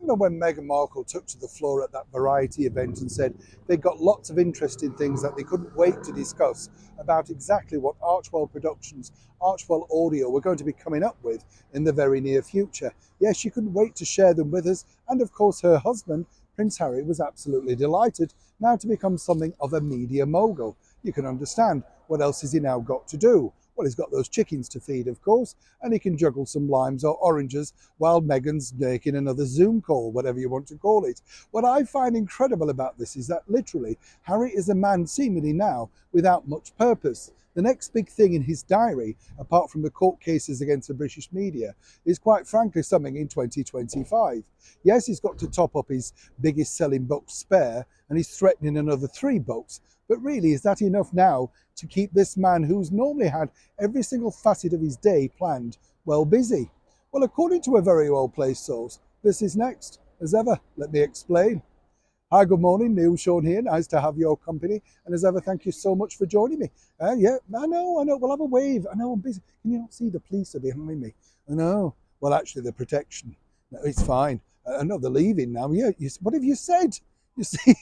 remember when Meghan Markle took to the floor at that Variety event and said they got lots of interesting things that they couldn't wait to discuss about exactly what Archewell Productions, Archewell Audio were going to be coming up with in the very near future. Yes, she couldn't wait to share them with us, and of course her husband, Prince Harry, was absolutely delighted now to become something of a media mogul. You can understand. What else has he now got to do? Well, he's got those chickens to feed, of course, and he can juggle some limes or oranges while Meghan's making another Zoom call, whatever you want to call it. What I find incredible about this is that literally Harry is a man seemingly now without much purpose. The next big thing in his diary, apart from the court cases against the British media, is quite frankly something in 2025. Yes, he's got to top up his biggest selling book, Spare, and he's threatening another 3 books. But really, is that enough now to keep this man who's normally had every single facet of his day planned well busy? Well, according to a very well-placed source, this is next. As ever, let me explain. Hi, good morning, Neil Sean here. Nice to have your company. And as ever, thank you so much for joining me. Yeah, I know. We'll have a wave. I know I'm busy. Can you not see the police are behind me? I know. Well, actually, the protection. No, it's fine. I know they're leaving now. Yeah, what have you said? You see,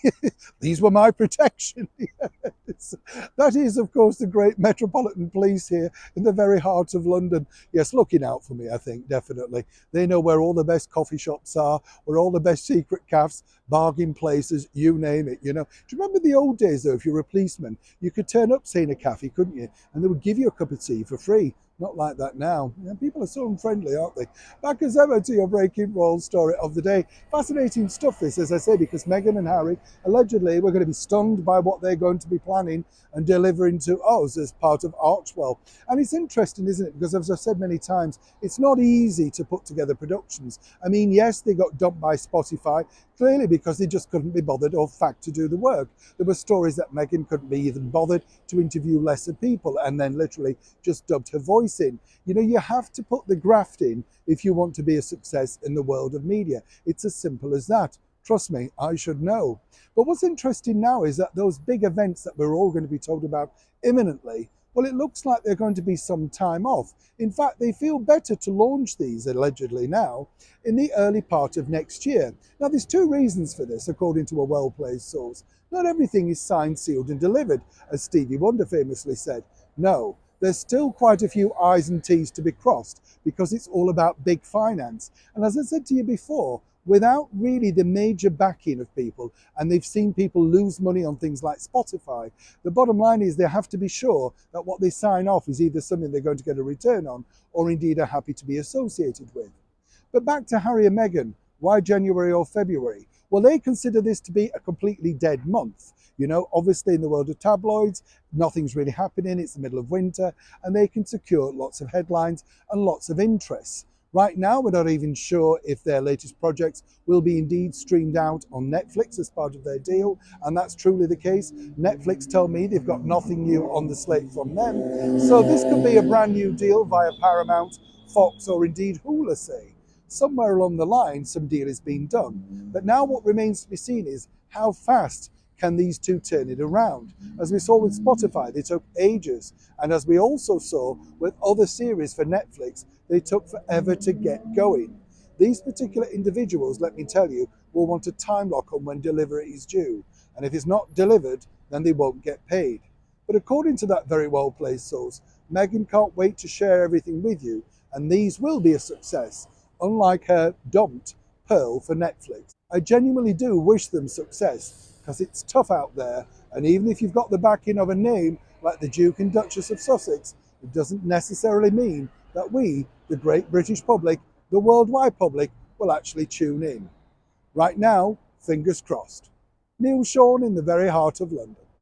these were my protection. Yes. That is, of course, the great Metropolitan Police here in the very heart of London. Yes, looking out for me, I think, definitely. They know where all the best coffee shops are, where all the best secret cafes, bargain places, you name it, you know. Do you remember the old days, though, if you were a policeman, you could turn up, say, in a cafe, couldn't you? And they would give you a cup of tea for free. Not like that now. Yeah, people are so unfriendly, aren't they? Back as ever to your breaking royal story of the day. Fascinating stuff this, as I say, because Meghan and Harry allegedly were going to be stunned by what they're going to be planning and delivering to us as part of Archewell. And it's interesting, isn't it? Because as I've said many times, it's not easy to put together productions. I mean, yes, they got dumped by Spotify, clearly because they just couldn't be bothered or fact to do the work. There were stories that Meghan couldn't be even bothered to interview lesser people and then literally just dubbed her voice in. You know, you have to put the graft in if you want to be a success in the world of media. It's as simple as that. Trust me, I should know. But what's interesting now is that those big events that we're all going to be told about imminently, well, it looks like they're going to be some time off. In fact, they feel better to launch these, allegedly now, in the early part of next year. Now, there's 2 reasons for this, according to a well-placed source. Not everything is signed, sealed and delivered, as Stevie Wonder famously said. No, there's still quite a few I's and T's to be crossed because it's all about big finance. And as I said to you before, without really the major backing of people, and they've seen people lose money on things like Spotify, the bottom line is they have to be sure that what they sign off is either something they're going to get a return on or indeed are happy to be associated with. But back to Harry and Meghan, why January or February? Well, they consider this to be a completely dead month. You know, obviously in the world of tabloids, nothing's really happening. It's the middle of winter and they can secure lots of headlines and lots of interest. Right now, we're not even sure if their latest projects will be indeed streamed out on Netflix as part of their deal, and that's truly the case. Netflix tell me they've got nothing new on the slate from them. So this could be a brand new deal via Paramount, Fox, or indeed Hulu, say. Somewhere along the line, some deal is being done. But now what remains to be seen is how fast can these 2 turn it around? As we saw with Spotify, they took ages. And as we also saw with other series for Netflix, they took forever to get going. These particular individuals, let me tell you, will want a time lock on when delivery is due. And if it's not delivered, then they won't get paid. But according to that very well-placed source, Meghan can't wait to share everything with you. And these will be a success, unlike her dumped Pearl for Netflix. I genuinely do wish them success, because it's tough out there, and even if you've got the backing of a name like the Duke and Duchess of Sussex, it doesn't necessarily mean that we, the great British public, the worldwide public, will actually tune in. Right now, fingers crossed. Neil Sean in the very heart of London.